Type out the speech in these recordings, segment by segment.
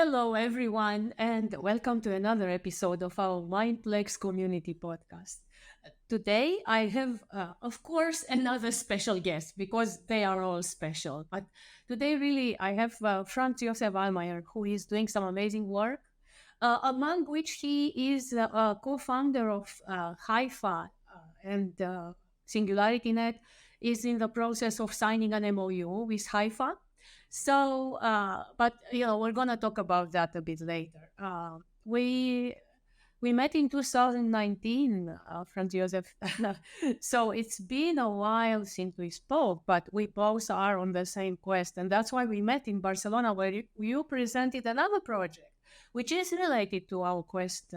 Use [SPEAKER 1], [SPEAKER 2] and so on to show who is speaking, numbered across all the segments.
[SPEAKER 1] Hello, everyone, and welcome to another episode of our Mindplex Community Podcast. Today, I have, of course, another special guest because they are all special. But today, really, I have Franz-Josef Allmayer, who is doing some amazing work, among which he is a co-founder of HIFA and SingularityNet is in the process of signing an MOU with HIFA. So, but we're gonna talk about that a bit later. We met in 2019, Franz Josef. So it's been a while since we spoke, but we both are on the same quest, and that's why we met in Barcelona, where you presented another project, which is related to our quest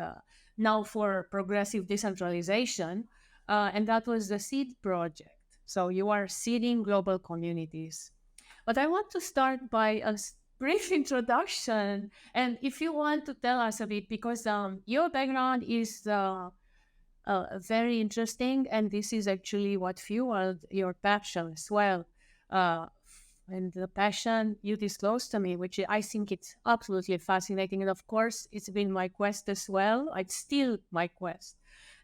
[SPEAKER 1] now for progressive decentralization, and that was the Seed project. So you are seeding global communities. But I want to start by a brief introduction. And if you want to tell us a bit, because your background is very interesting, and this is actually what fueled your passion as well. And the passion you disclosed to me, which I think it's absolutely fascinating. And of course, it's been my quest as well. It's still my quest.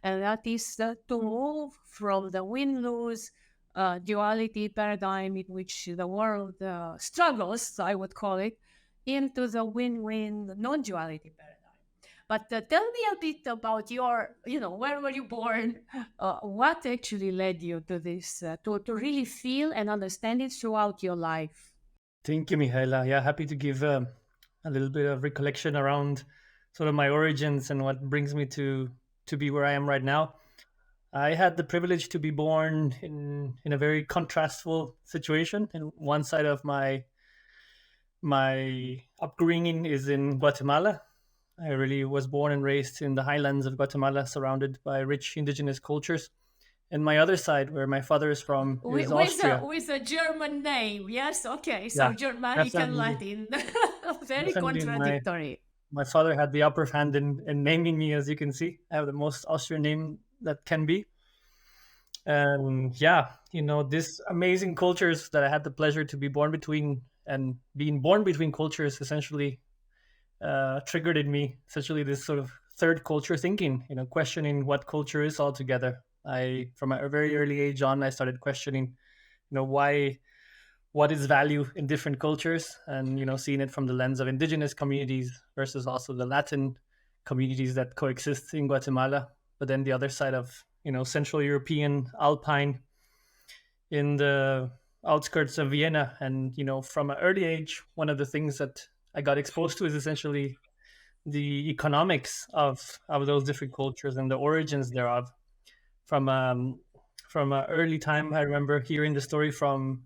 [SPEAKER 1] And that is to move from the win-lose duality paradigm in which the world struggles, I would call it, into the win-win non-duality paradigm. But tell me a bit about your, where were you born? What actually led you to this, to really feel and understand it throughout your life?
[SPEAKER 2] Thank you, Mihaela. Yeah, happy to give a little bit of recollection around sort of my origins and what brings me to be where I am right now. I had the privilege to be born in a very contrastful situation. And one side of my upbringing is in Guatemala. I really was born and raised in the highlands of Guatemala, surrounded by rich indigenous cultures. And my other side, where my father is from, is Austria.
[SPEAKER 1] With a German name, yes, okay. So
[SPEAKER 2] Yeah,
[SPEAKER 1] Germanic and
[SPEAKER 2] definitely,
[SPEAKER 1] Latin, very
[SPEAKER 2] definitely.
[SPEAKER 1] contradictory.
[SPEAKER 2] My father had the upper hand in naming me, as you can see. I have the most Austrian name that can be. And yeah, this amazing cultures that I had the pleasure to be born between, and being born between cultures essentially triggered in me essentially this sort of third culture thinking, questioning what culture is altogether. From a very early age on, I started questioning, why, what is value in different cultures, and seeing it from the lens of indigenous communities versus also the Latin communities that coexist in Guatemala, but then the other side of Central European Alpine in the outskirts of Vienna. And from an early age, one of the things that I got exposed to is essentially the economics of those different cultures and the origins thereof. From an early time, I remember hearing the story from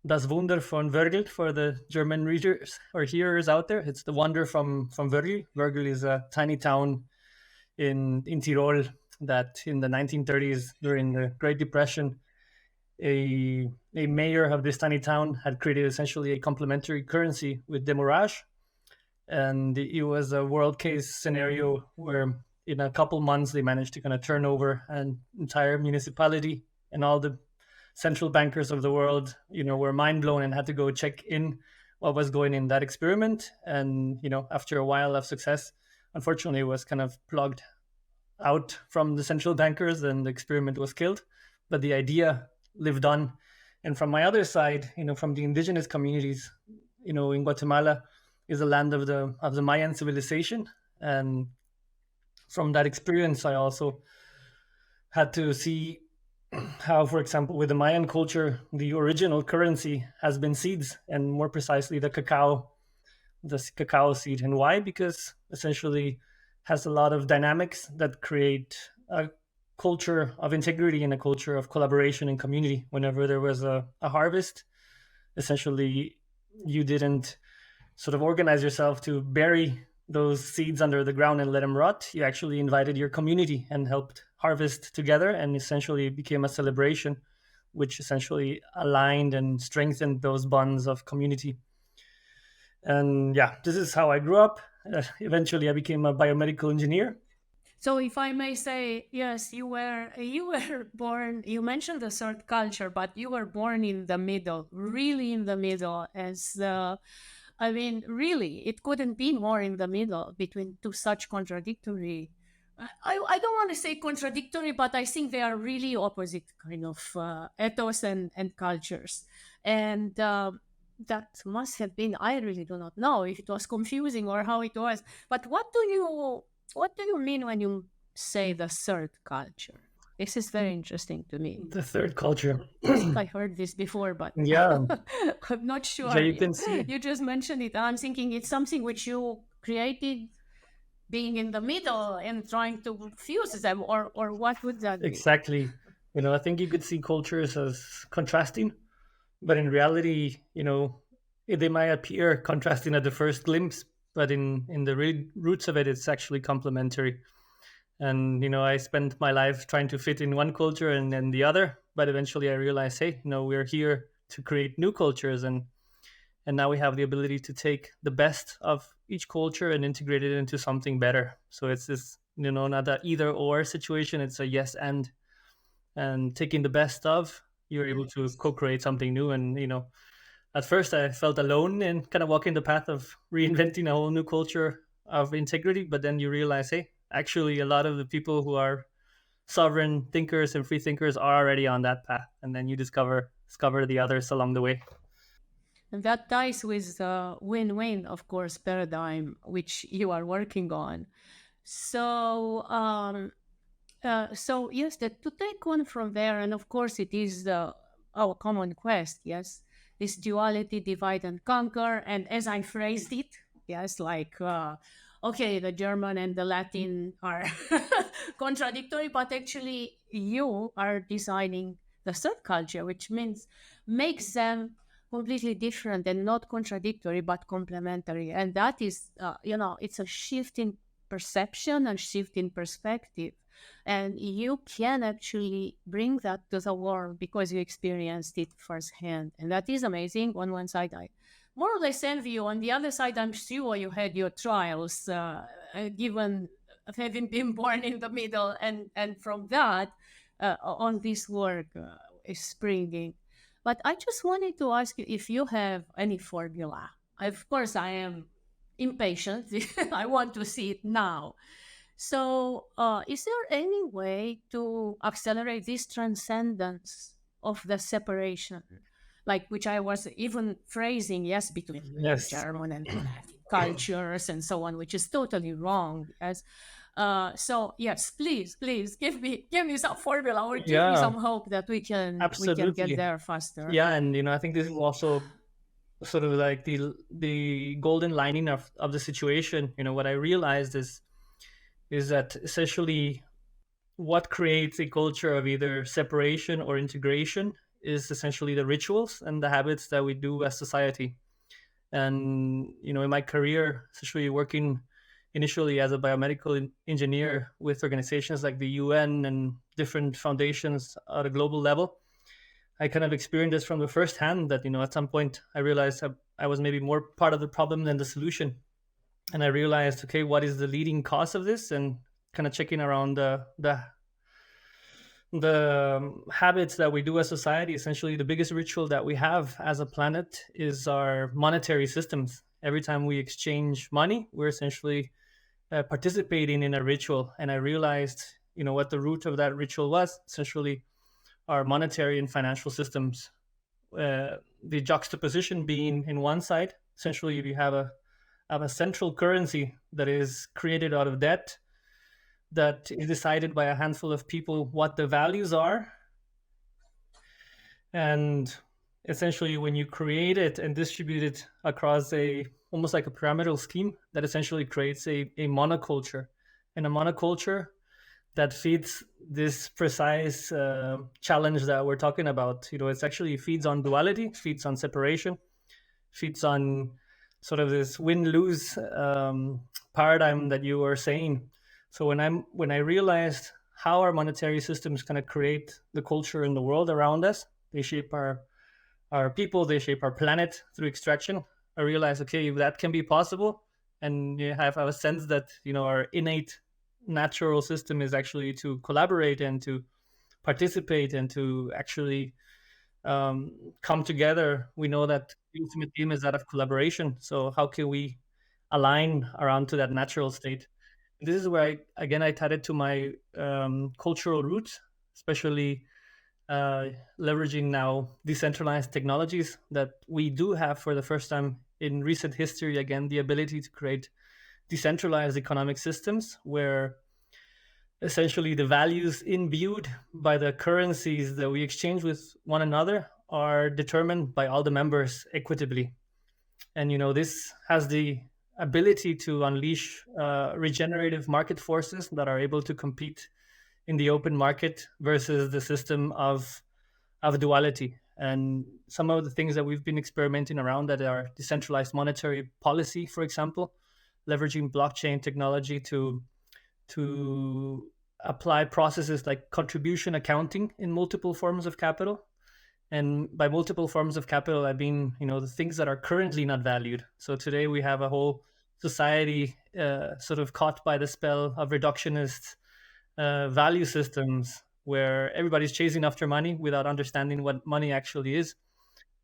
[SPEAKER 2] Das Wunder von Wörgl for the German readers or hearers out there. It's the wonder from Wörgl. Wörgl is a tiny town in Tyrol that in the 1930s, during the Great Depression, a mayor of this tiny town had created essentially a complementary currency with demurrage. And it was a world case scenario where in a couple months they managed to kind of turn over an entire municipality, and all the central bankers of the world, were mind blown and had to go check in what was going in that experiment. And, after a while of success, unfortunately, it was kind of plugged out from the central bankers and the experiment was killed. But the idea lived on. And from my other side, from the indigenous communities, in Guatemala is the land of the Mayan civilization. And from that experience, I also had to see how, for example, with the Mayan culture, the original currency has been seeds, and more precisely the cacao seed. And why? Because essentially has a lot of dynamics that create a culture of integrity and a culture of collaboration and community. Whenever there was a harvest, essentially you didn't sort of organize yourself to bury those seeds under the ground and let them rot. You actually invited your community and helped harvest together, and essentially became a celebration, which essentially aligned and strengthened those bonds of community. And yeah, this is how I grew up. Eventually, I became a biomedical engineer.
[SPEAKER 1] So, if I may say, yes, you were born. You mentioned the third culture, but you were born in the middle, really in the middle, as I mean, really, it couldn't be more in the middle between two such contradictory. I don't want to say contradictory, but I think they are really opposite kind of ethos and cultures. And that must have been, I really do not know if it was confusing or how it was. But what do you mean when you say the third culture? This is very interesting to me.
[SPEAKER 2] The third culture.
[SPEAKER 1] I think I heard this before, but
[SPEAKER 2] Yeah,
[SPEAKER 1] I'm not
[SPEAKER 2] yeah,
[SPEAKER 1] sure.
[SPEAKER 2] you can see
[SPEAKER 1] You just mentioned it. I'm thinking it's something which you created being in the middle and trying to fuse them, or what would that be?
[SPEAKER 2] exactly. I think you could see cultures as contrasting, but in reality, they might appear contrasting at the first glimpse, but in the roots of it, it's actually complementary. And I spent my life trying to fit in one culture and then the other, but eventually I realized, hey, we're here to create new cultures, and now we have the ability to take the best of each culture and integrate it into something better. So it's this, not a either or situation, it's a yes and taking the best of, you're able to co-create something new. And at first I felt alone and kind of walking the path of reinventing a whole new culture of integrity, but then you realize, hey, actually a lot of the people who are sovereign thinkers and free thinkers are already on that path, and then you discover the others along the way.
[SPEAKER 1] And that ties with the win-win, of course, paradigm which you are working on. So, so yes, to take one from there, and of course, it is our common quest. Yes, this duality, divide and conquer, and as I phrased it, yes, like okay, the German and the Latin are contradictory, but actually, you are designing the third culture, which means makes them completely different and not contradictory but complementary, and that is, it's a shift in perception and shift in perspective, and you can actually bring that to the world because you experienced it firsthand, and that is amazing. On one side, I more or less envy you. On the other side, I'm sure you had your trials, given having been born in the middle, and from that, on this work is springing. But I just wanted to ask you if you have any formula. Of course, I am impatient. I want to see it now. So, is there any way to accelerate this transcendence of the separation, like which I was even phrasing, yes, between
[SPEAKER 2] Yes.
[SPEAKER 1] German and Latin cultures and so on, which is totally wrong. Yes. So yes, please give me some formula or give me
[SPEAKER 2] Yeah,
[SPEAKER 1] some hope that we can get
[SPEAKER 2] absolutely.
[SPEAKER 1] there faster.
[SPEAKER 2] Yeah, and I think this is also sort of like the golden lining of the situation. What I realized is that essentially what creates a culture of either separation or integration is essentially the rituals and the habits that we do as society. And in my career, especially working initially as a biomedical engineer with organizations like the UN and different foundations at a global level, I kind of experienced this from the first hand that at some point I realized I was maybe more part of the problem than the solution. And I realized, okay, what is the leading cause of this? And kind of checking around the habits that we do as society. Essentially, the biggest ritual that we have as a planet is our monetary systems. Every time we exchange money, we're essentially participating in a ritual. And I realized, what the root of that ritual was, essentially our monetary and financial systems. The juxtaposition being in one side, essentially you have a central currency that is created out of debt, that is decided by a handful of people what the values are. And essentially when you create it and distribute it across a almost like a pyramidal scheme, that essentially creates a monoculture. And a monoculture that feeds this precise challenge that we're talking about. It's actually feeds on duality, feeds on separation, feeds on sort of this win-lose paradigm that you were saying. So when I realized how our monetary systems kind of create the culture in the world around us, they shape our people, they shape our planet through extraction. I realized, okay, if that can be possible, and you have a sense that our innate natural system is actually to collaborate and to participate and to actually come together, we know that the ultimate aim is that of collaboration. So how can we align around to that natural state? This is where I tied it to my cultural roots, especially uh, leveraging now decentralized technologies that we do have for the first time in recent history. Again, the ability to create decentralized economic systems where essentially the values imbued by the currencies that we exchange with one another are determined by all the members equitably. And this has the ability to unleash regenerative market forces that are able to compete in the open market versus the system of duality. And some of the things that we've been experimenting around that are decentralized monetary policy, for example, leveraging blockchain technology to apply processes like contribution accounting in multiple forms of capital. And by multiple forms of capital, I mean, the things that are currently not valued. So today we have a whole society sort of caught by the spell of reductionist value systems where everybody's chasing after money without understanding what money actually is.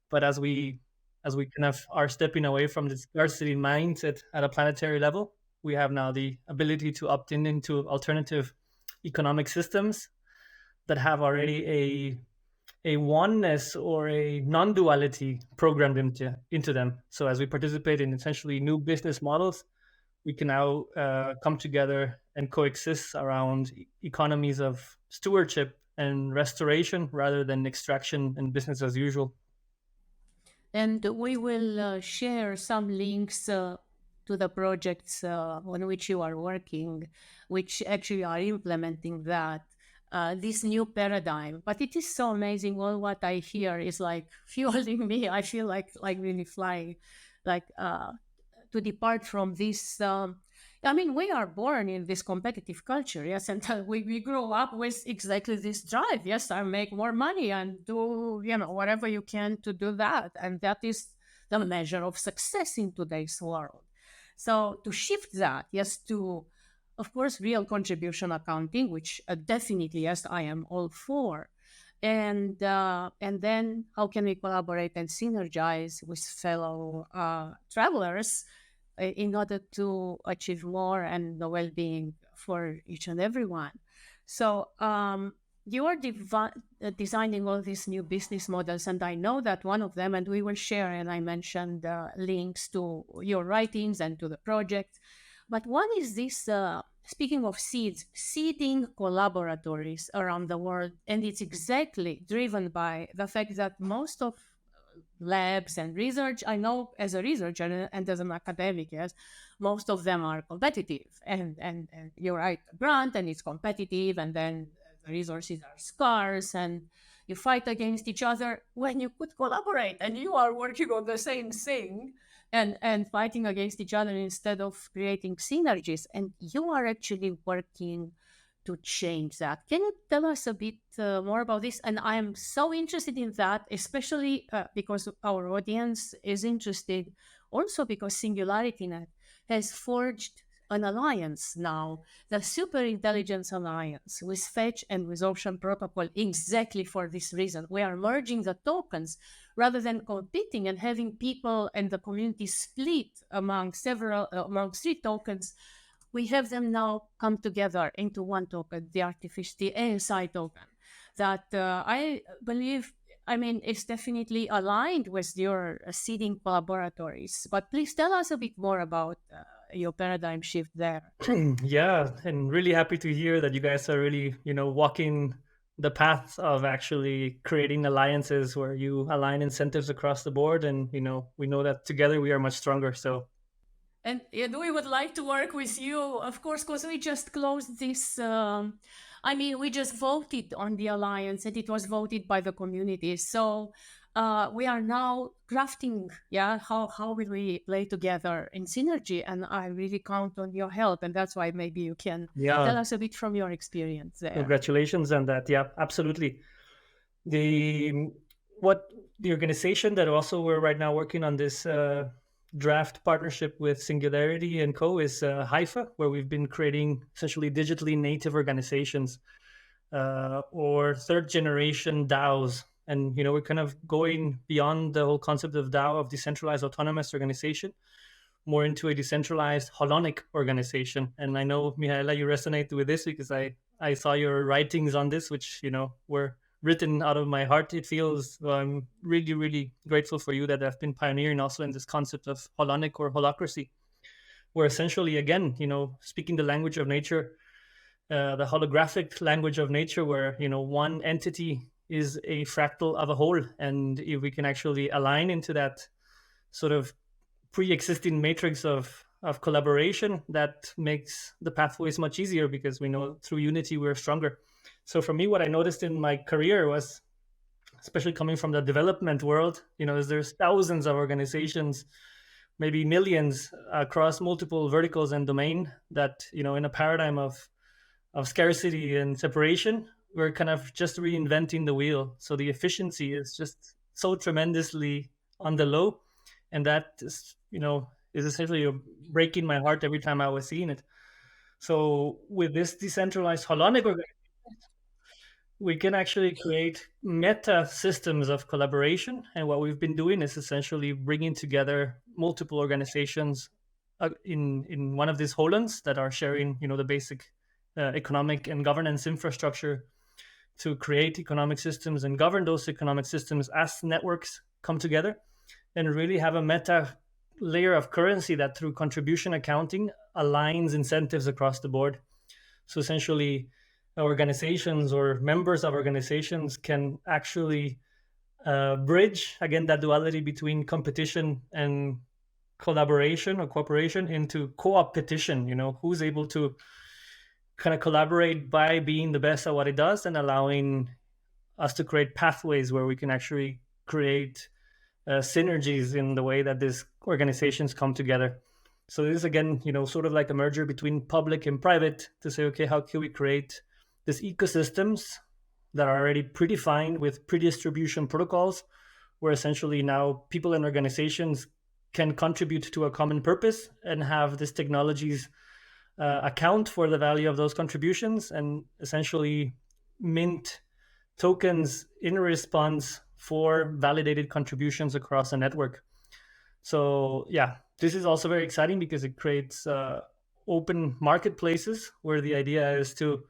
[SPEAKER 2] But as we kind of are stepping away from the scarcity mindset at a planetary level, we have now the ability to opt in into alternative economic systems that have already a oneness or a non-duality programmed into them. So as we participate in essentially new business models, we can now come together and coexist around economies of stewardship and restoration rather than extraction and business as usual.
[SPEAKER 1] And we will share some links to the projects on which you are working, which actually are implementing this new paradigm. But it is so amazing. All what I hear is like fueling me. I feel like really flying, like to depart from this. I mean, we are born in this competitive culture, yes, and we grow up with exactly this drive. Yes, I make more money and do whatever you can to do that, and that is the measure of success in today's world. So to shift that, yes, to of course real contribution accounting, which definitely yes, I am all for. And then how can we collaborate and synergize with fellow travelers in order to achieve more and the well-being for each and everyone. So you are designing all these new business models, and I know that one of them, and we will share, and I mentioned links to your writings and to the project. But one is this, speaking of seeds, seeding collaboratories around the world. And it's exactly driven by the fact that most of labs and research, I know as a researcher and as an academic, yes, most of them are competitive. And you write a grant and it's competitive, and then the resources are scarce and you fight against each other when you could collaborate and you are working on the same thing and fighting against each other instead of creating synergies. And you are actually working to change that. Can you tell us a bit more about this? And I am so interested in that, especially because our audience is interested, also because SingularityNet has forged an alliance now, the Super Intelligence Alliance with Fetch and with Ocean Protocol, exactly for this reason. We are merging the tokens rather than competing and having people and the community split among three tokens. We have them now come together into one token, the ASI token, that I believe, I mean, is definitely aligned with your seeding collaboratories. But please tell us a bit more about your paradigm shift there.
[SPEAKER 2] Yeah, and really happy to hear that you guys are really, walking the path of actually creating alliances where you align incentives across the board. And, we know that together we are much stronger. So
[SPEAKER 1] And we would like to work with you, of course, because we just closed this. I mean, we just voted on the alliance, and it was voted by the community. So we are now crafting, how will we play together in synergy? And I really count on your help, and that's why maybe you can tell us a bit from your experience there.
[SPEAKER 2] Congratulations on that. Yeah, absolutely. The organization that also we're right now working on this draft partnership with Singularity and Co is Haifa, where we've been creating essentially digitally native organizations or third generation DAOs. And, we're kind of going beyond the whole concept of DAO, of decentralized autonomous organization, more into a decentralized holonic organization. And I know, Mihaela, you resonate with this because I saw your writings on this, which, were written out of my heart. It feels, I'm really, really grateful for you that have been pioneering also in this concept of holonic or holacracy, where essentially, again, speaking the language of nature, the holographic language of nature, where, one entity is a fractal of a whole. And if we can actually align into that sort of pre-existing matrix of collaboration, that makes the pathways much easier, because we know through unity we're stronger. So for me, what I noticed in my career was, especially coming from the development world, there's thousands of organizations, maybe millions, across multiple verticals and domain, that, in a paradigm of scarcity and separation, we're kind of just reinventing the wheel. So the efficiency is just so tremendously on the low. And that is, is essentially breaking my heart every time I was seeing it. So with this decentralized holonic organization, we can actually create meta systems of collaboration. And what we've been doing is essentially bringing together multiple organizations in one of these holons that are sharing, the basic economic and governance infrastructure to create economic systems and govern those economic systems as networks come together, and really have a meta layer of currency that, through contribution accounting, aligns incentives across the board. So essentially, organizations or members of organizations can actually bridge, again, that duality between competition and collaboration or cooperation into co-opetition, who's able to kind of collaborate by being the best at what it does, and allowing us to create pathways where we can actually create synergies in the way that these organizations come together. So this is, again, sort of like a merger between public and private, to say, okay, how can we create these ecosystems that are already predefined with pre-distribution protocols, where essentially now people and organizations can contribute to a common purpose and have these technologies account for the value of those contributions, and essentially mint tokens in response for validated contributions across a network. So yeah, this is also very exciting because it creates open marketplaces, where the idea is to,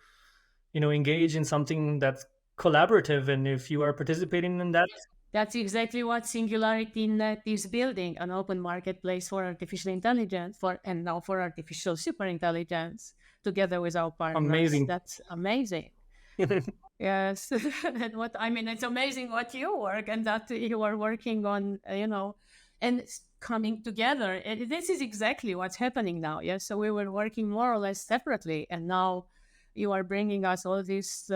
[SPEAKER 2] engage in something that's collaborative. And if you are participating in that,
[SPEAKER 1] that's exactly what Singularity.Net is building, an open marketplace for artificial intelligence, and now for artificial superintelligence, together with our partners.
[SPEAKER 2] Amazing.
[SPEAKER 1] That's amazing. Yes. And it's amazing what you work and that you are working on, and coming together. And this is exactly what's happening now. Yes. So we were working more or less separately, and now you are bringing us all this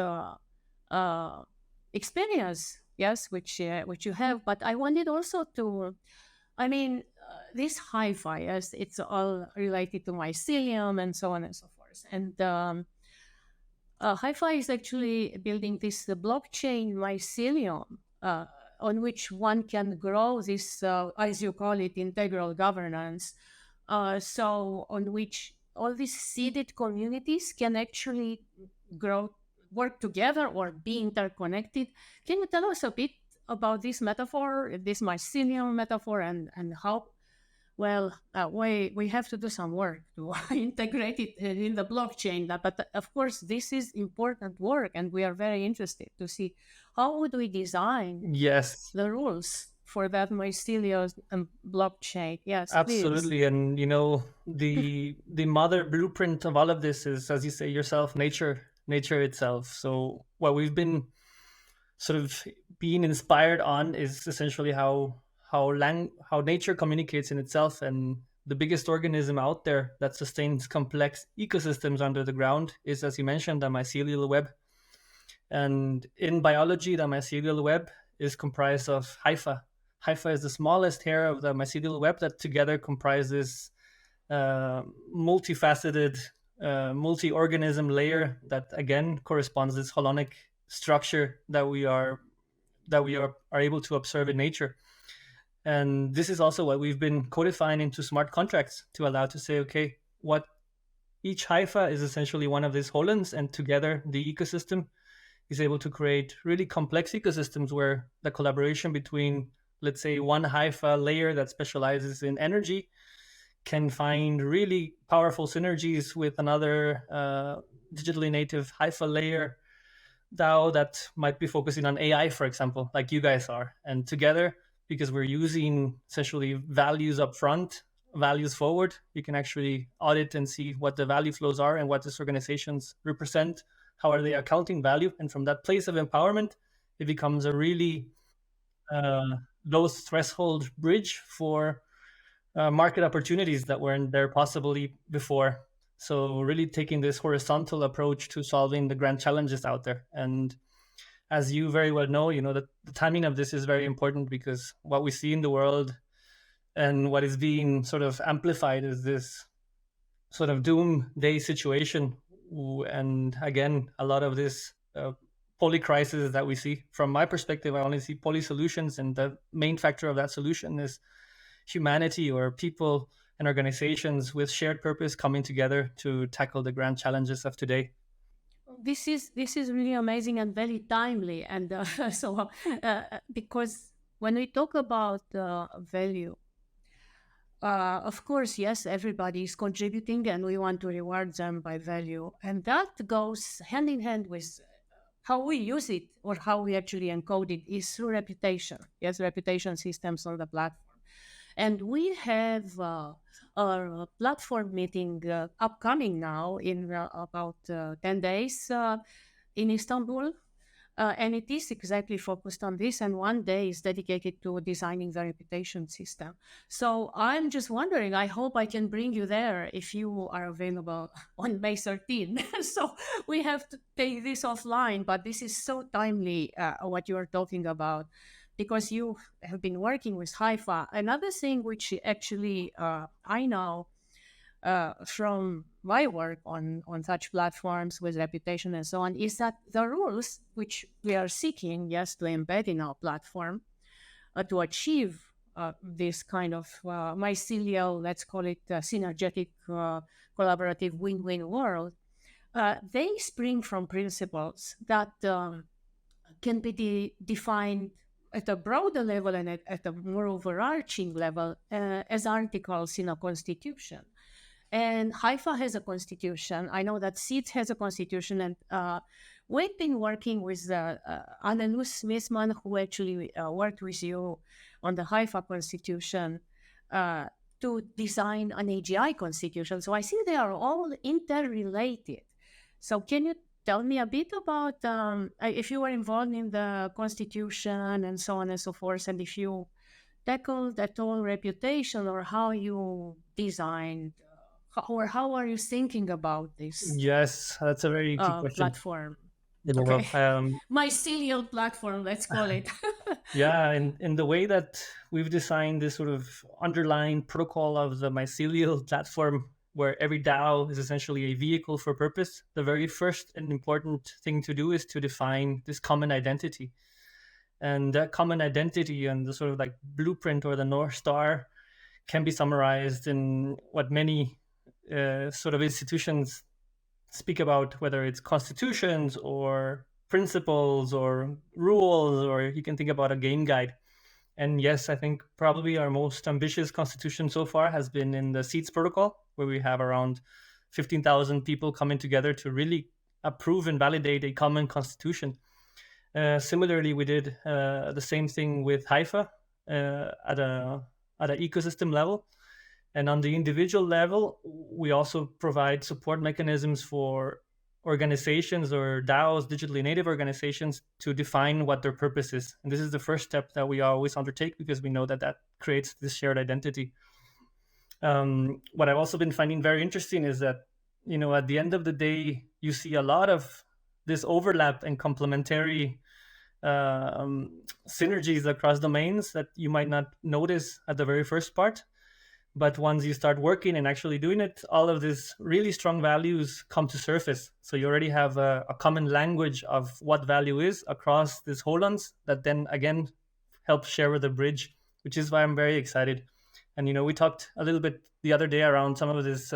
[SPEAKER 1] experience. Yes, which you have. But I wanted also to, this hi-fi, yes, it's all related to mycelium and so on and so forth. And hi-fi is actually building this blockchain mycelium on which one can grow this, as you call it, integral governance. So on which all these seeded communities can actually work together or be interconnected. Can you tell us a bit about this metaphor, this mycelium metaphor, and how, we have to do some work to integrate it in the blockchain. But of course, this is important work, and we are very interested to see how would we design the rules for that mycelium blockchain. Yes,
[SPEAKER 2] absolutely.
[SPEAKER 1] Please.
[SPEAKER 2] And the mother blueprint of all of this is, as you say yourself, nature itself. So what we've been sort of being inspired on is essentially how nature communicates in itself. And the biggest organism out there that sustains complex ecosystems under the ground is, as you mentioned, the mycelial web. And in biology, the mycelial web is comprised of hypha. Hypha is the smallest hair of the mycelial web that together comprises multifaceted multi-organism layer that, again, corresponds to this holonic structure that we are able to observe in nature. And this is also what we've been codifying into smart contracts to allow to say, okay, what each hypha is essentially one of these holons, and together the ecosystem is able to create really complex ecosystems where the collaboration between, let's say, one Haifa layer that specializes in energy can find really powerful synergies with another digitally native Haifa layer DAO that might be focusing on AI, for example, like you guys are. And together, because we're using essentially values up front, values forward, you can actually audit and see what the value flows are and what these organizations represent, how are they accounting value. And from that place of empowerment, it becomes a really low threshold bridge for market opportunities that weren't there possibly before. So really taking this horizontal approach to solving the grand challenges out there. And as you very well know, that the timing of this is very important, because what we see in the world and what is being sort of amplified is this sort of doomsday situation. And again, a lot of this poly crisis that we see, from my perspective, I only see poly solutions, and the main factor of that solution is humanity, or people and organizations with shared purpose coming together to tackle the grand challenges of today.
[SPEAKER 1] This is really amazing and very timely, and because when we talk about value, of course, yes, everybody is contributing, and we want to reward them by value, and that goes hand in hand with how we use it, or how we actually encode it, is through reputation. Yes, reputation systems on the platform. And we have our platform meeting upcoming now in about 10 days in Istanbul. And it is exactly focused on this. And one day is dedicated to designing the reputation system. So I'm just wondering, I hope I can bring you there if you are available on May 13th. So we have to take this offline, but this is so timely, what you are talking about, because you have been working with Haifa. Another thing which actually I know from my work on such platforms with reputation and so on, is that the rules which we are seeking, yes, to embed in our platform to achieve this kind of mycelial, let's call it synergetic, collaborative win-win world, they spring from principles that can be defined at a broader level and at a more overarching level as articles in a constitution. And Haifa has a constitution. I know that Sethi has a constitution, and we've been working with Annelus Smithman, who actually worked with you on the Haifa constitution, to design an AGI constitution. So I think they are all interrelated. So can you tell me a bit about if you were involved in the constitution and so on and so forth, and if you tackled that whole reputation, or how you designed, or how are you thinking about this
[SPEAKER 2] Yes, that's a very key question.
[SPEAKER 1] platform?
[SPEAKER 2] You know,
[SPEAKER 1] Okay. Mycelial platform, let's call it.
[SPEAKER 2] Yeah, in the way that we've designed this sort of underlying protocol of the mycelial platform, where every DAO is essentially a vehicle for purpose, the very first and important thing to do is to define this common identity. And that common identity and the sort of like blueprint, or the North Star, can be summarized in what many sort of institutions speak about, whether it's constitutions or principles or rules, or you can think about a game guide. And yes, I think probably our most ambitious constitution so far has been in the Seeds protocol, where we have around 15,000 people coming together to really approve and validate a common constitution. Similarly, we did the same thing with Haifa at an ecosystem level. And on the individual level, we also provide support mechanisms for organizations or DAOs, digitally native organizations, to define what their purpose is. And this is the first step that we always undertake, because we know that that creates this shared identity. What I've also been finding very interesting is that, at the end of the day, you see a lot of this overlap and complementary synergies across domains that you might not notice at the very first part. But once you start working and actually doing it, all of these really strong values come to surface. So you already have a common language of what value is across these holons that then again help share the bridge, which is why I'm very excited. And we talked a little bit the other day around some of these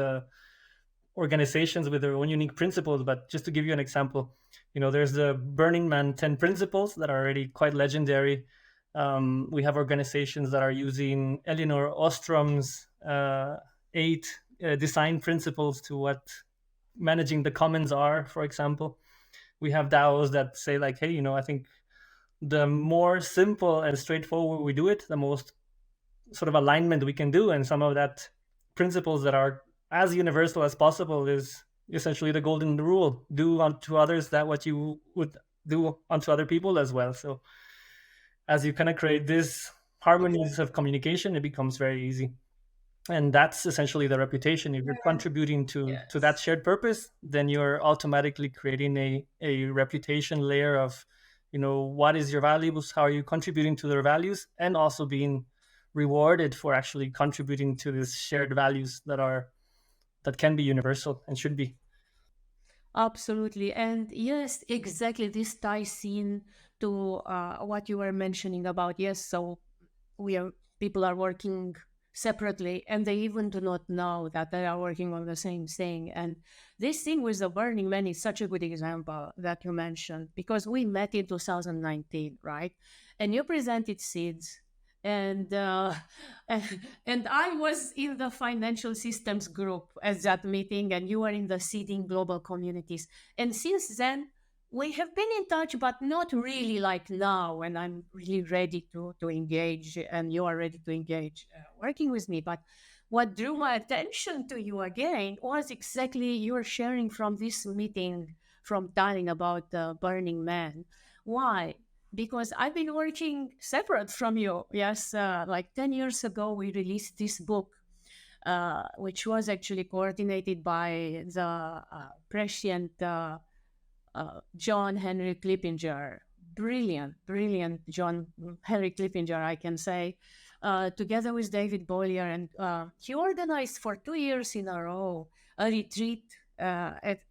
[SPEAKER 2] organizations with their own unique principles. But just to give you an example, there's the Burning Man 10 principles that are already quite legendary. We have organizations that are using Elinor Ostrom's 8 design principles to what managing the commons are, for example. We have DAOs that say like, hey, I think the more simple and straightforward we do it, the most sort of alignment we can do. And some of that principles that are as universal as possible is essentially the golden rule: do unto others that what you would do unto other people as well. So as you kind of create this harmonies of communication, it becomes very easy. And that's essentially the reputation. If you're contributing to that shared purpose, then you're automatically creating a reputation layer of what is your values, how are you contributing to their values, and also being rewarded for actually contributing to these shared values that can be universal and should be.
[SPEAKER 1] Absolutely. And yes, exactly, this ties in to what you were mentioning about. Yes, so people are working separately, and they even do not know that they are working on the same thing. And this thing with the Burning Man is such a good example that you mentioned, because we met in 2019, right? And you presented seeds, and and I was in the financial systems group at that meeting, and you were in the seeding global communities. And since then, we have been in touch, but not really like now when I'm really ready to engage and you are ready to engage working with me. But what drew my attention to you again was exactly your sharing from this meeting from Tallinn about the Burning Man. Why? Because I've been working separate from you. Yes, like 10 years ago, we released this book, which was actually coordinated by the prescient John Henry Clippinger. Brilliant John Henry Clippinger, I can say, together with David Bollier. And he organized for 2 years in a row a retreat.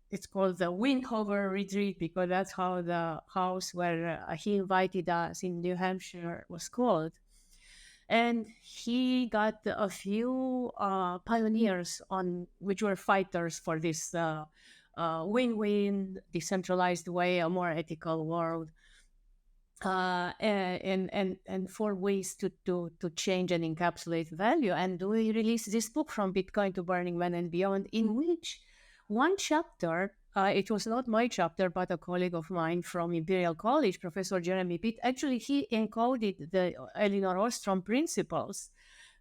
[SPEAKER 1] It's called the Windhover Retreat, because that's how the house where he invited us in New Hampshire was called. And he got a few pioneers on which were fighters for this win-win, decentralized way, a more ethical world, and for ways to change and encapsulate value. And we released this book, From Bitcoin to Burning Man and Beyond, in which one chapter, it was not my chapter, but a colleague of mine from Imperial College, Professor Jeremy Pitt, actually he encoded the Elinor Ostrom principles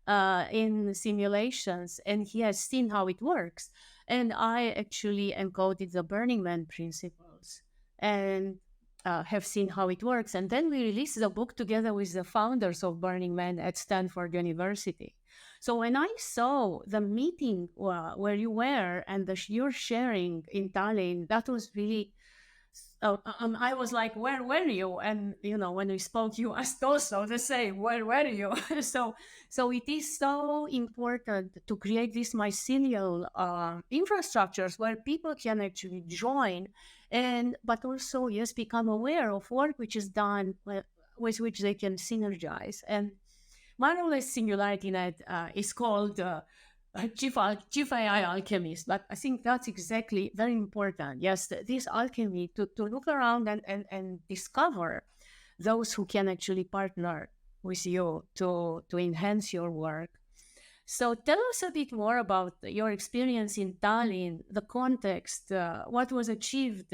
[SPEAKER 1] in simulations, and he has seen how it works. And I actually encoded the Burning Man principles and have seen how it works. And then we released the book together with the founders of Burning Man at Stanford University. So when I saw the meeting where you were and your sharing in Tallinn, that was really, I was like, where were you? And, when we spoke, you asked also the same, where were you? So it is so important to create these mycelial infrastructures where people can actually join, but also, yes, become aware of work which is done with which they can synergize. And marvelous singularity net is called chief AI alchemist, but I think that's exactly very important. Yes, this alchemy to look around and discover those who can actually partner with you to enhance your work. So tell us a bit more about your experience in Tallinn, the context, what was achieved.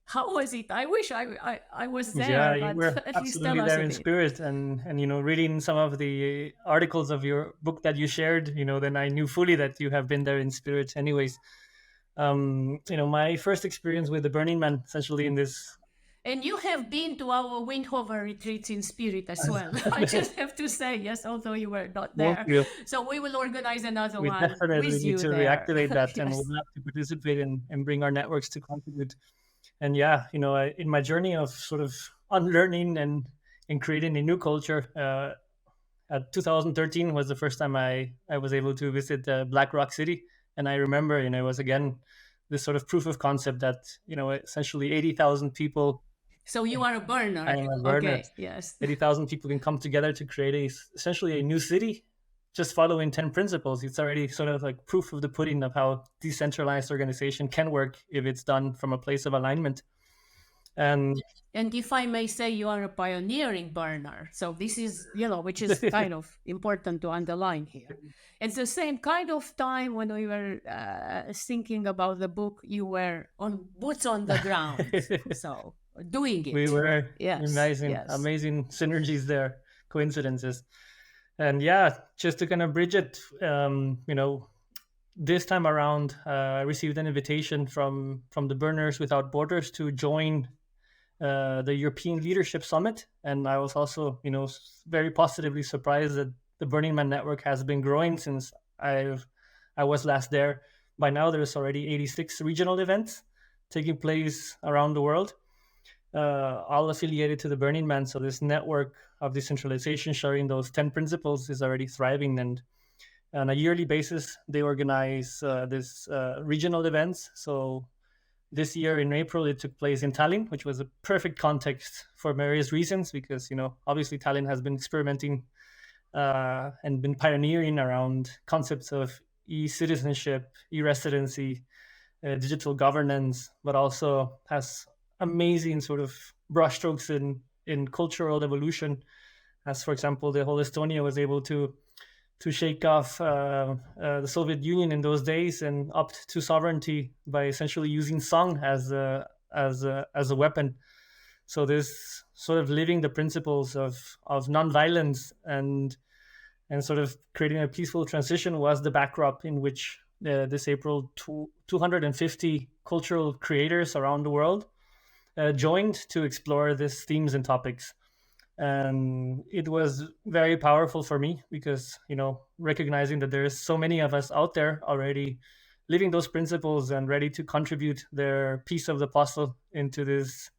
[SPEAKER 1] How was it? I wish I was there,
[SPEAKER 2] Yeah,
[SPEAKER 1] but
[SPEAKER 2] we're
[SPEAKER 1] at least tell
[SPEAKER 2] absolutely
[SPEAKER 1] us
[SPEAKER 2] there
[SPEAKER 1] a
[SPEAKER 2] in
[SPEAKER 1] bit.
[SPEAKER 2] spirit, and reading some of the articles of your book that you shared, then I knew fully that you have been there in spirit. Anyways, my first experience with the Burning Man, essentially in this.
[SPEAKER 1] And you have been to our Windhover retreats in spirit as well. I just have to say, yes, although you were not
[SPEAKER 2] Thank
[SPEAKER 1] there.
[SPEAKER 2] you.
[SPEAKER 1] So we will organize another
[SPEAKER 2] We
[SPEAKER 1] one
[SPEAKER 2] definitely
[SPEAKER 1] with
[SPEAKER 2] need
[SPEAKER 1] you
[SPEAKER 2] to
[SPEAKER 1] there.
[SPEAKER 2] reactivate that, and
[SPEAKER 1] Yes.
[SPEAKER 2] we'll have to participate and bring our networks to contribute. And yeah, in my journey of sort of unlearning and creating a new culture, 2013 was the first time I was able to visit Black Rock City. And I remember, it was again this sort of proof of concept that, essentially 80,000 people.
[SPEAKER 1] So you are a
[SPEAKER 2] I
[SPEAKER 1] burner.
[SPEAKER 2] am a burner.
[SPEAKER 1] Okay, yes.
[SPEAKER 2] 80,000 people can come together to create essentially a new city just following 10 principles, it's already sort of like proof of the pudding of how decentralized organization can work if it's done from a place of alignment.
[SPEAKER 1] And if I may say, you are a pioneering burner. So this is, which is kind of important to underline here. It's the same kind of time when we were thinking about the book, you were on boots on the ground. So doing it.
[SPEAKER 2] We were
[SPEAKER 1] Yes.
[SPEAKER 2] Amazing synergies there, coincidences. And yeah, just to kind of bridge it, this time around, I received an invitation from the Burners Without Borders to join the European Leadership Summit, and I was also, very positively surprised that the Burning Man network has been growing since I was last there. By now, there's already 86 regional events taking place around the world, all affiliated to the Burning Man. So this network of decentralization, sharing those 10 principles, is already thriving, and on a yearly basis, they organize this regional events. So this year in April, it took place in Tallinn, which was a perfect context for various reasons, because, obviously Tallinn has been experimenting and been pioneering around concepts of e-citizenship, e-residency, digital governance, but also has amazing sort of brushstrokes in cultural evolution. As, for example, the whole Estonia was able to shake off the Soviet Union in those days and opt to sovereignty by essentially using song as a weapon. So this sort of living the principles of nonviolence and sort of creating a peaceful transition was the backdrop in which this April 250 cultural creators around the world joined to explore these themes and topics. And it was very powerful for me because, recognizing that there's so many of us out there already living those principles and ready to contribute their piece of the puzzle into this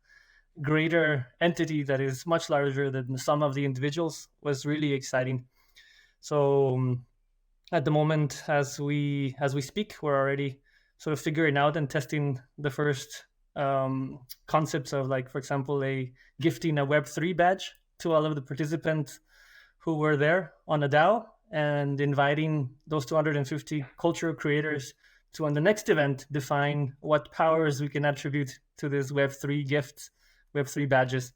[SPEAKER 2] greater entity that is much larger than the sum of the individuals was really exciting. So at the moment, as we speak, we're already sort of figuring out and testing the first concepts of, like, for example, gifting a Web3 badge to all of the participants who were there on a DAO, and inviting those 250 cultural creators to, on the next event, define what powers we can attribute to this Web3 gifts, Web3 badges.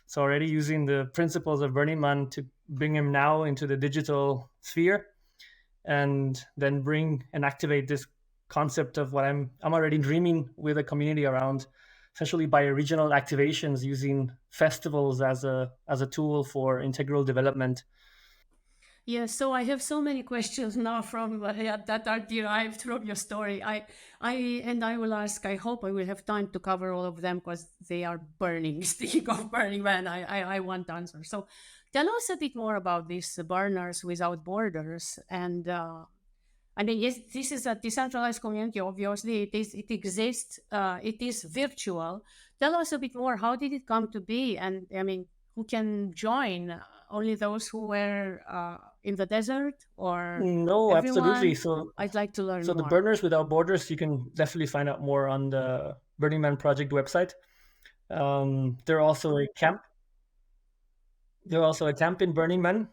[SPEAKER 2] So already using the principles of Burning Man to bring him now into the digital sphere, and then bring and activate this concept of what I'm already dreaming with a community around, essentially bioregional activations using festivals as a tool for integral development.
[SPEAKER 1] Yeah, so I have so many questions now from that are derived from your story. I will ask. I hope I will have time to cover all of them because they are burning. Speaking of Burning Man, I want answers. So, tell us a bit more about these Burners Without Borders. And I mean, yes, this is a decentralized community. Obviously, it exists. It is virtual. Tell us a bit more. How did it come to be? And I mean, who can join? Only those who were in the desert, or
[SPEAKER 2] no,
[SPEAKER 1] everyone?
[SPEAKER 2] Absolutely. So
[SPEAKER 1] I'd like to learn more.
[SPEAKER 2] The Burners Without Borders, you can definitely find out more on the Burning Man Project website. They're also a camp. They're also a camp in Burning Man.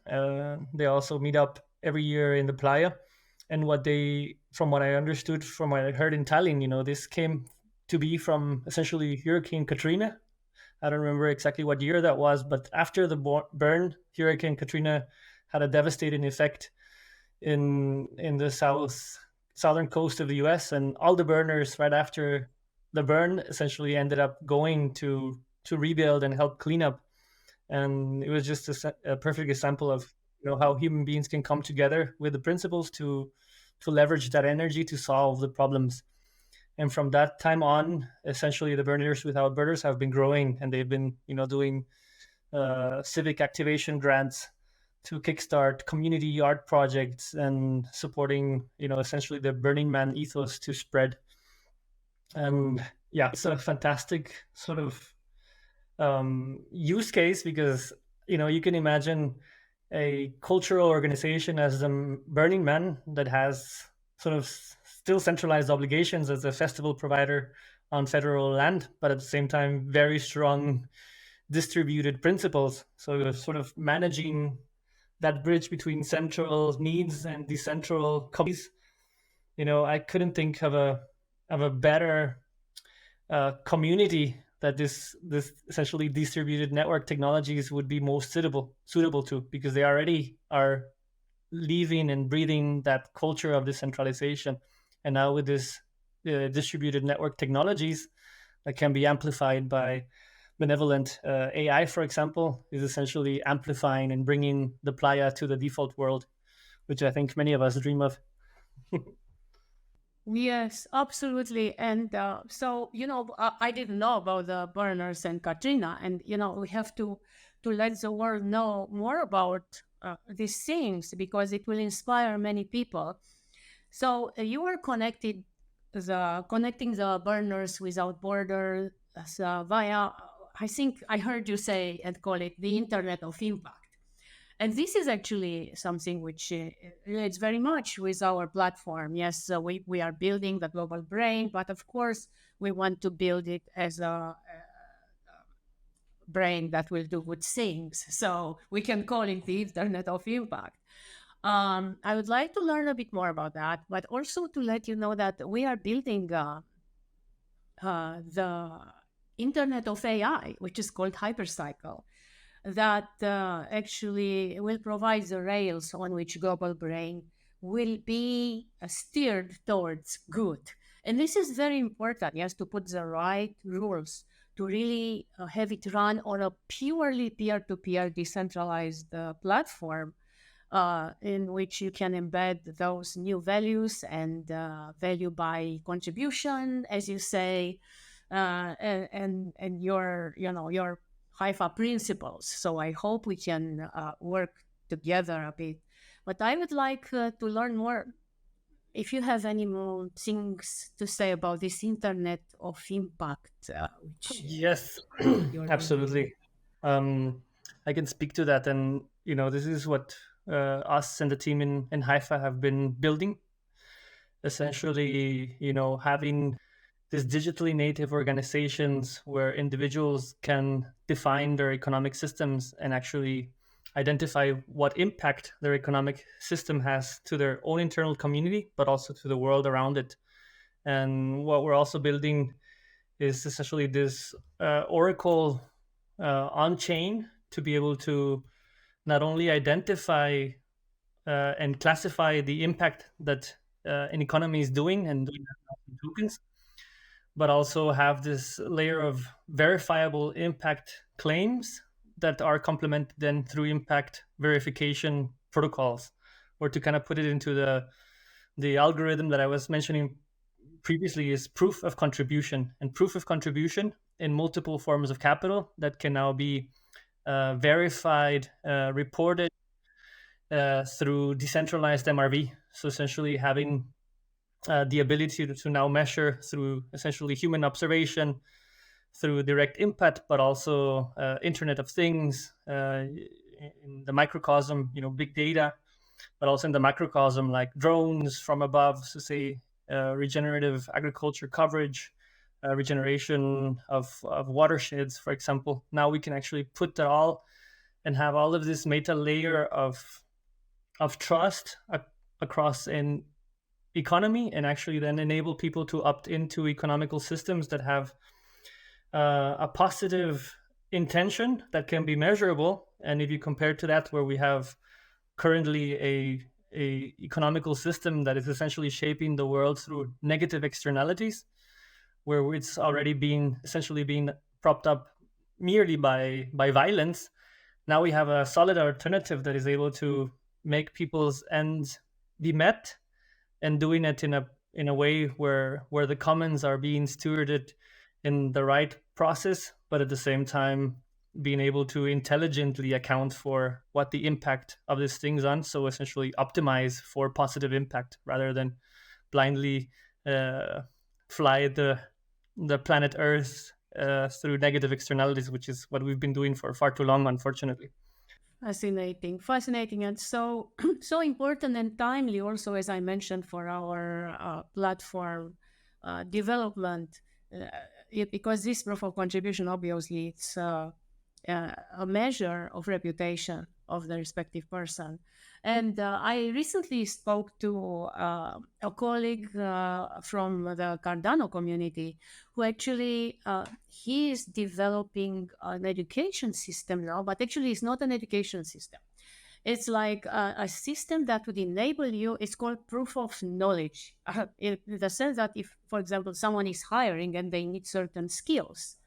[SPEAKER 2] They also meet up every year in the playa. And from what I understood, from what I heard in Tallinn, this came to be from essentially Hurricane Katrina. I don't remember exactly what year that was, but after the burn, Hurricane Katrina had a devastating effect in the southern coast of the U.S., and all the burners right after the burn essentially ended up going to rebuild and help clean up. And it was just a perfect example of how human beings can come together with the principles to leverage that energy to solve the problems. And from that time on, essentially, the Burners Without Borders have been growing, and they've been, doing civic activation grants to kickstart community art projects and supporting, essentially the Burning Man ethos to spread. And yeah, it's a fantastic sort of use case because, you can imagine a cultural organization as the Burning Man that has sort of still centralized obligations as a festival provider on federal land, but at the same time, very strong distributed principles. So sort of managing that bridge between central needs and decentral communities. I couldn't think of a better community that this essentially distributed network technologies would be most suitable to, because they already are living and breathing that culture of decentralization. And now with this distributed network technologies that can be amplified by benevolent AI, for example, is essentially amplifying and bringing the playa to the default world, which I think many of us dream of.
[SPEAKER 1] Yes, absolutely. And so, I didn't know about the burners and Katrina, and we have to let the world know more about these things, because it will inspire many people. So you are connecting the burners without borders via, I think I heard you say and call it the Internet of Impact. And this is actually something which relates very much with our platform. Yes, we are building the global brain, but of course, we want to build it as a brain that will do good things. So we can call it the Internet of Impact. I would like to learn a bit more about that, but also to let you know that we are building the Internet of AI, which is called Hypercycle, that actually will provide the rails on which global brain will be steered towards good. And this is very important, yes, to put the right rules to really have it run on a purely peer-to-peer decentralized platform in which you can embed those new values and value by contribution, as you say, and your Haifa principles. So I hope we can work together a bit. But I would like to learn more. If you have any more things to say about this Internet of Impact, which
[SPEAKER 2] Yes,
[SPEAKER 1] you're
[SPEAKER 2] absolutely. I can speak to that, and this is what us and the team in Haifa have been building. Essentially, having these digitally native organizations where individuals can define their economic systems and actually identify what impact their economic system has to their own internal community, but also to the world around it. And what we're also building is essentially this oracle on chain to be able to not only identify and classify the impact that an economy is doing and doing that in tokens, but also have this layer of verifiable impact claims that are complemented then through impact verification protocols, or to kind of put it into the algorithm that I was mentioning previously is proof of contribution, and proof of contribution in multiple forms of capital that can now be verified, reported through decentralized MRV. So essentially having the ability to now measure through essentially human observation, through direct impact, but also Internet of Things, in the microcosm, big data, but also in the macrocosm, like drones from above, so say regenerative agriculture coverage, regeneration of watersheds, for example. Now we can actually put that all and have all of this meta layer of trust across an economy, and actually then enable people to opt into economical systems that have a positive intention that can be measurable. And if you compare to that, where we have currently a economical system that is essentially shaping the world through negative externalities, where it's already being essentially being propped up merely by violence, now we have a solid alternative that is able to make people's ends be met, and doing it in a way where the commons are being stewarded in the right process, but at the same time being able to intelligently account for what the impact of these things on, so essentially optimize for positive impact rather than blindly fly the planet Earth through negative externalities, which is what we've been doing for far too long, unfortunately.
[SPEAKER 1] fascinating, and so so important and timely. Also, as I mentioned, for our platform development, because this proof of contribution, obviously, it's a measure of reputation. of the respective person. And I recently spoke to a colleague from the Cardano community who actually he is developing an education system now, but actually it's not an education system. It's like a system that would enable you. It's called proof of knowledge, in the sense that if, for example, someone is hiring and they need certain skills,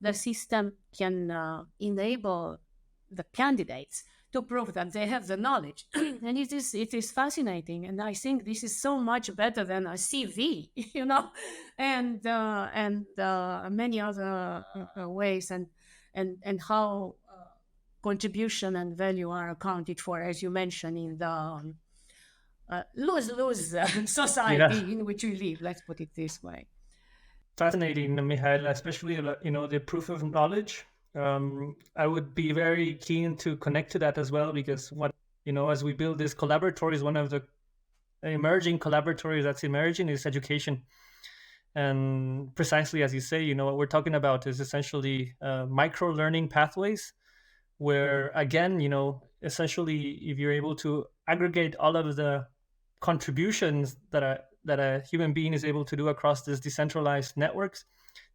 [SPEAKER 1] the system can enable the candidates to prove that they have the knowledge. And it is fascinating. And I think this is so much better than a CV, and many other ways, and how contribution and value are accounted for, as you mentioned, in the lose-lose society
[SPEAKER 2] Yeah,
[SPEAKER 1] in which we live. Let's put it this way.
[SPEAKER 2] fascinating, Mihaela, especially the proof of knowledge. I would be very keen to connect to that as well, because as we build these collaboratories, one of the emerging collaboratories that's emerging is education. And precisely as you say, what we're talking about is essentially micro learning pathways, where again, essentially, if you're able to aggregate all of the contributions that a human being is able to do across these decentralized networks,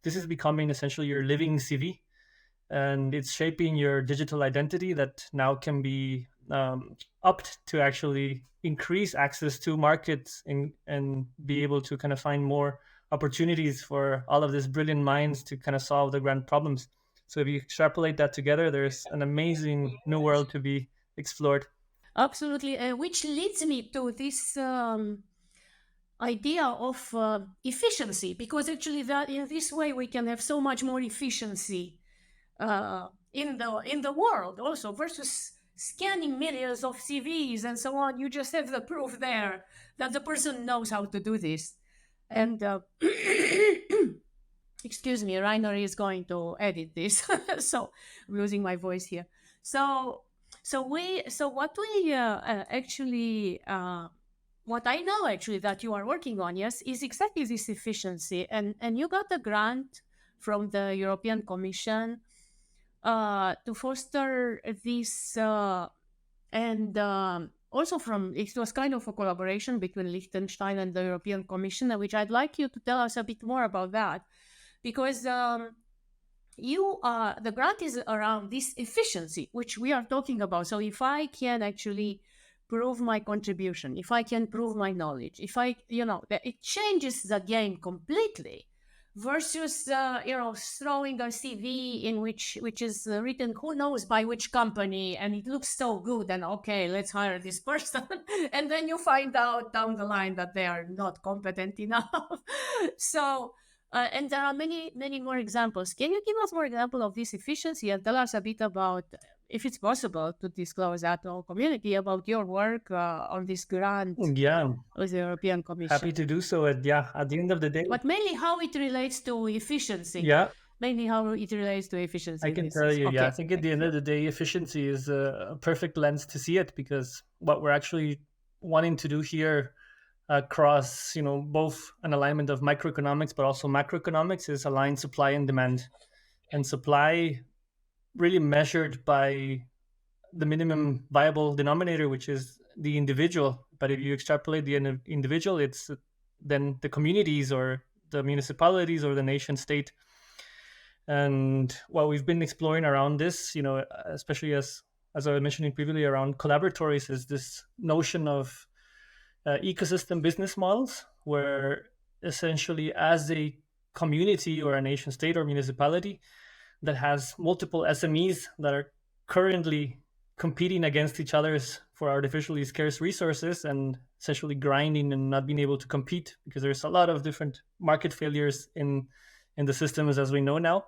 [SPEAKER 2] this is becoming essentially your living CV, and it's shaping your digital identity that now can be upped to actually increase access to markets and be able to kind of find more opportunities for all of these brilliant minds to kind of solve the grand problems. So if you extrapolate that together, there's an amazing new world to be explored.
[SPEAKER 1] Absolutely, which leads me to this idea of efficiency, because actually that in this way we can have so much more efficiency in the world also, versus scanning millions of CVs and so on. You just have the proof there that the person knows how to do this. And excuse me, Rainer is going to edit this, so I'm losing my voice here. So what we actually what I know actually that you are working on, yes, is exactly this efficiency, and you got a grant from the European Commission to foster this, and also it was kind of a collaboration between Liechtenstein and the European Commission, which I'd like you to tell us a bit more about that, because the grant is around this efficiency which we are talking about. So if I can actually prove my contribution, if I can prove my knowledge, if it changes the game completely, versus throwing a CV in which is written who knows by which company, and it looks so good, and okay, let's hire this person and then you find out down the line that they are not competent enough. So and there are many, many more examples. Can you give us more example of this efficiency and tell us a bit about, if it's possible to disclose that to our community, about your work on this grant
[SPEAKER 2] Yeah,
[SPEAKER 1] with the European Commission?
[SPEAKER 2] happy to do so. At the end of the day,
[SPEAKER 1] But mainly how it relates to efficiency.
[SPEAKER 2] yeah,
[SPEAKER 1] Mainly how it relates to efficiency.
[SPEAKER 2] I can tell you. Yeah, I think at the end of the day, efficiency is a perfect lens to see it, because what we're actually wanting to do here across, both an alignment of microeconomics but also macroeconomics, is align supply and demand. And supply really measured by the minimum viable denominator, which is the individual. But if you extrapolate the individual, it's then the communities or the municipalities or the nation state. And what we've been exploring around this, especially as I was mentioning previously around collaboratories, is this notion of ecosystem business models, where essentially as a community or a nation state or municipality that has multiple SMEs that are currently competing against each other's for artificially scarce resources and essentially grinding and not being able to compete, because there's a lot of different market failures in the systems as we know now,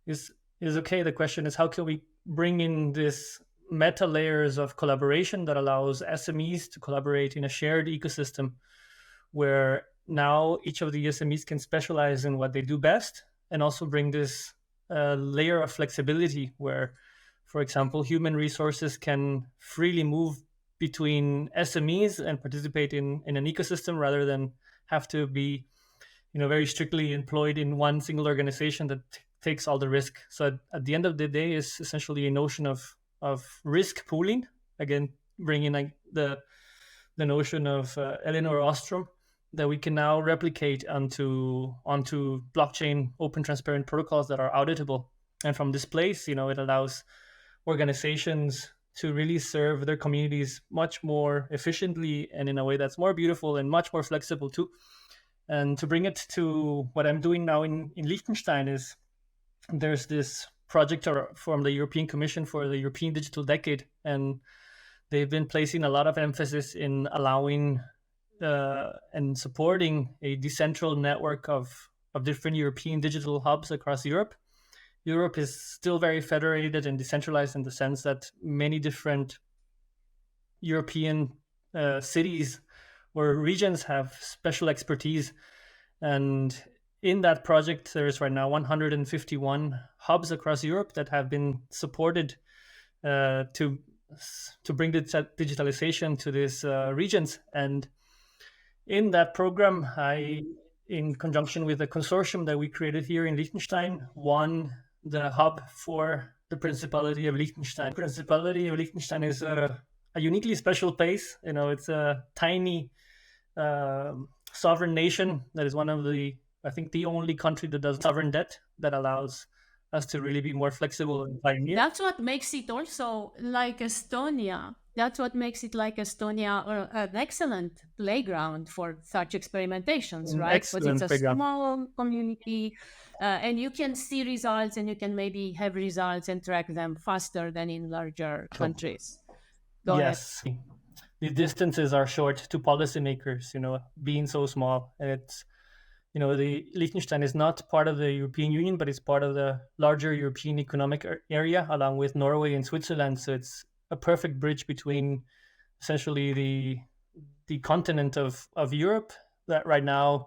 [SPEAKER 2] is okay. The question is, how can we bring in this meta layers of collaboration that allows SMEs to collaborate in a shared ecosystem, where now each of the SMEs can specialize in what they do best, and also bring this layer of flexibility where, for example, human resources can freely move between SMEs and participate in an ecosystem, rather than have to be very strictly employed in one single organization that takes all the risk. So at the end of the day, is essentially a notion of risk pooling, again bringing like the notion of Elinor Ostrom, that we can now replicate onto blockchain open transparent protocols that are auditable. And from this place, it allows organizations to really serve their communities much more efficiently and in a way that's more beautiful and much more flexible too. And to bring it to what I'm doing now in Liechtenstein is, there's this project from the European Commission for the European Digital Decade, and they've been placing a lot of emphasis in allowing and supporting a decentral network of different European digital hubs across Europe. Europe is still very federated and decentralized in the sense that many different European cities or regions have special expertise. And in that project, there's right now 151 hubs across Europe that have been supported to bring the digitalization to these regions. And in that program, I, in conjunction with a consortium that we created here in Liechtenstein, won the hub for the Principality of Liechtenstein. The Principality of Liechtenstein is a uniquely special place. It's a tiny sovereign nation that is one of I think the only country that does sovereign debt, that allows us to really be more flexible and pioneer.
[SPEAKER 1] That's what makes it also like Estonia. That's what makes it like Estonia an excellent playground for such experimentations, right? Because it's a small community, and you can see results, and you can maybe have results and track them faster than in larger countries.
[SPEAKER 2] Yes. The distances are short to policymakers, being so small. And it's, the Liechtenstein is not part of the European Union, but it's part of the larger European Economic Area, along with Norway and Switzerland. So it's a perfect bridge between essentially the continent of Europe, that right now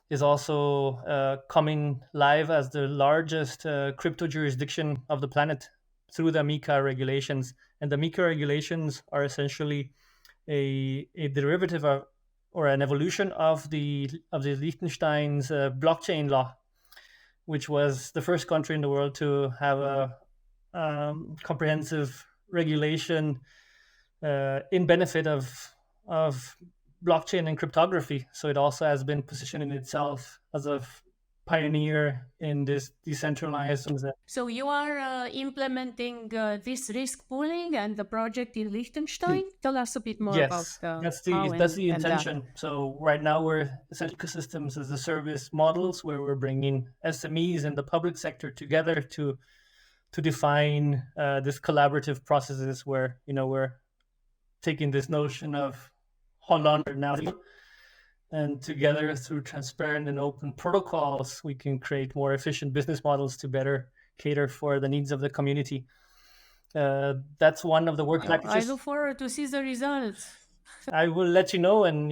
[SPEAKER 2] is also coming live as the largest crypto jurisdiction of the planet through the MiCA regulations. And the MiCA regulations are essentially a derivative of, or an evolution of the Liechtenstein's blockchain law, which was the first country in the world to have a comprehensive regulation in benefit of blockchain and cryptography. So it also has been positioning itself as a pioneer in this decentralized.
[SPEAKER 1] So you are implementing this risk pooling and the project in Liechtenstein. Tell us a bit more about
[SPEAKER 2] that's the intention. So right now we're essentially ecosystems as a service models, where we're bringing SMEs and the public sector together to define this collaborative processes, where we're taking this notion of Holland now, and together through transparent and open protocols, we can create more efficient business models to better cater for the needs of the community. That's one of the work packages.
[SPEAKER 1] I look forward to see the results.
[SPEAKER 2] I will let you know, and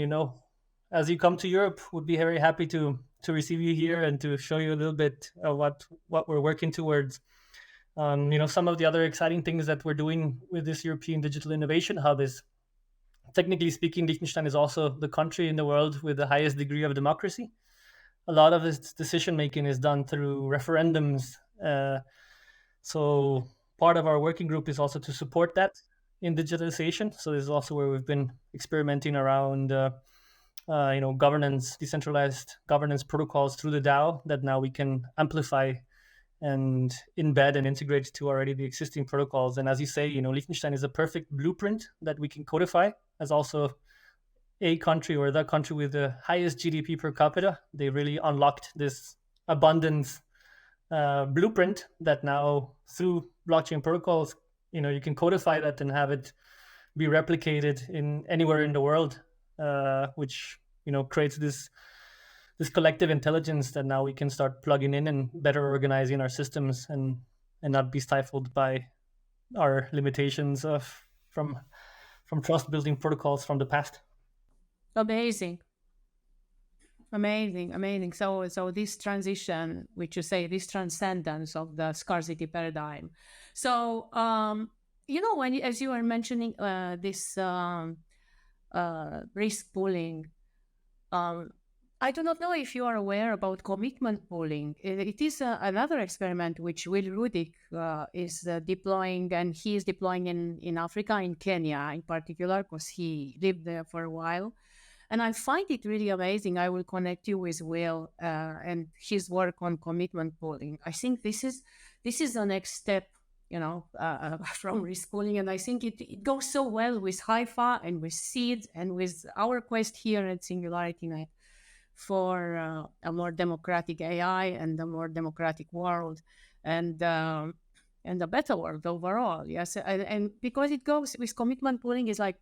[SPEAKER 2] as you come to Europe, would be very happy to receive you here and to show you a little bit of what we're working towards. Some of the other exciting things that we're doing with this European Digital Innovation Hub is, technically speaking, Liechtenstein is also the country in the world with the highest degree of democracy. A lot of its decision making is done through referendums. So part of our working group is also to support that in digitalization. So this is also where we've been experimenting around, governance, decentralized governance protocols through the DAO that now we can amplify and embed and integrate to already the existing protocols. And as you say, Liechtenstein is a perfect blueprint that we can codify as also a country, or the country with the highest GDP per capita. They really unlocked this abundance blueprint that now, through blockchain protocols, you can codify that and have it be replicated in anywhere in the world, which creates this collective intelligence that now we can start plugging in and better organizing our systems, and not be stifled by our limitations from trust building protocols from the past.
[SPEAKER 1] Amazing. So this transition, which you say, this transcendence of the scarcity paradigm. So when as you were mentioning this risk pooling, I do not know if you are aware about commitment pooling. It is another experiment which Will Rudick is deploying, and he is deploying in Africa, in Kenya in particular, because he lived there for a while. And I find it really amazing. I will connect you with Will and his work on commitment pooling. I think this is the next step, from reschooling, and I think it goes so well with Haifa and with Seed and with our quest here at Singularity Net for a more democratic AI and a more democratic world, and and a better world overall. Yes, and because it goes with commitment pooling is like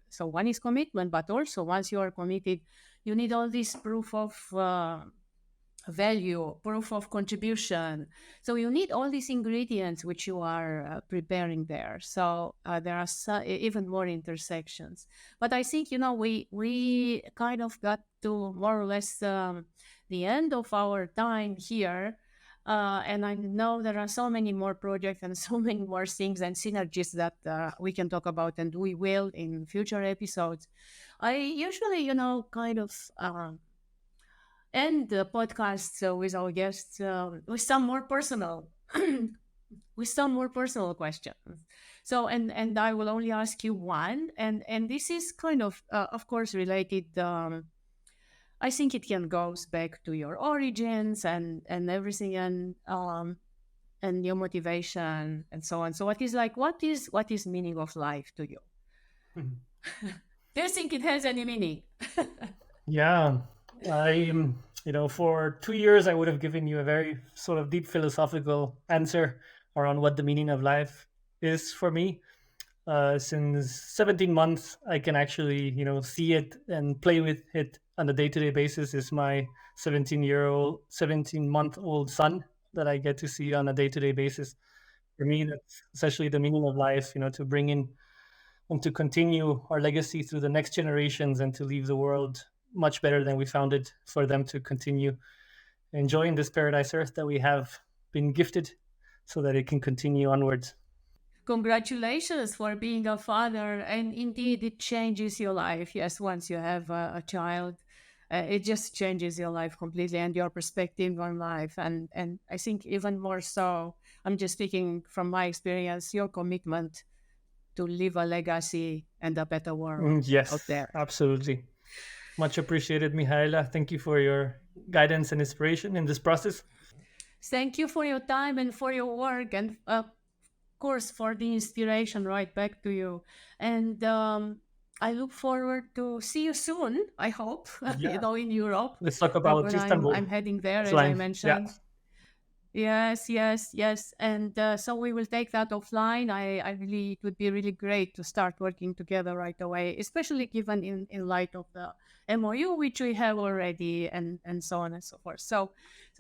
[SPEAKER 1] so one is commitment, but also once you are committed, you need all this proof of value, proof of contribution. So you need all these ingredients which you are preparing there. So there are even more intersections. But I think we kind of got to more or less the end of our time here. And I know there are so many more projects and so many more things and synergies that we can talk about, and we will in future episodes. I usually, kind of end the podcast with our guests with some more personal with some more personal questions. So and I will only ask you one, and this is kind of course related. I think it can goes back to your origins and everything, and your motivation and so on. So what is meaning of life to you?
[SPEAKER 2] Mhm.
[SPEAKER 1] Do you think it has any meaning?
[SPEAKER 2] Yeah, I, for 2 years, I would have given you a very sort of deep philosophical answer around what the meaning of life is for me. Since 17 months, I can actually, see it and play with it on a day-to-day basis. Is my 17-month-old son that I get to see on a day-to-day basis. For me, that's essentially the meaning of life, to bring in and to continue our legacy through the next generations and to leave the world much better than we found it, for them to continue enjoying this paradise earth that we have been gifted, so that it can continue onwards.
[SPEAKER 1] Congratulations for being a father, and indeed it changes your life. Yes, once you have a child, it just changes your life completely and your perspective on life. And I think even more so, I'm just speaking from my experience, your commitment to leave a legacy and a better world out
[SPEAKER 2] Yes,
[SPEAKER 1] there.
[SPEAKER 2] absolutely. Much appreciated, Mihaela. Thank you for your guidance and inspiration in this process.
[SPEAKER 1] Thank you for your time and for your work, and course, for the inspiration right back to you. And I look forward to see you soon, I hope,
[SPEAKER 2] Yeah.
[SPEAKER 1] in Europe,
[SPEAKER 2] Let's talk about
[SPEAKER 1] because I'm
[SPEAKER 2] Istanbul.
[SPEAKER 1] I'm heading there, as I
[SPEAKER 2] Flying. Yeah.
[SPEAKER 1] mentioned. Yes, yes, yes. And so we will take that offline. I really, it would be really great to start working together right away, especially given in light of the MOU, which we have already, and so on and so forth. So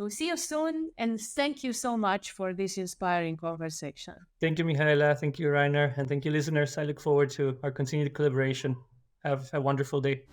[SPEAKER 1] see you soon. And thank you so much for this inspiring conversation.
[SPEAKER 2] Thank you, Mihaela. Thank you, Rainer. And thank you, listeners. I look forward to our continued collaboration. Have a wonderful day.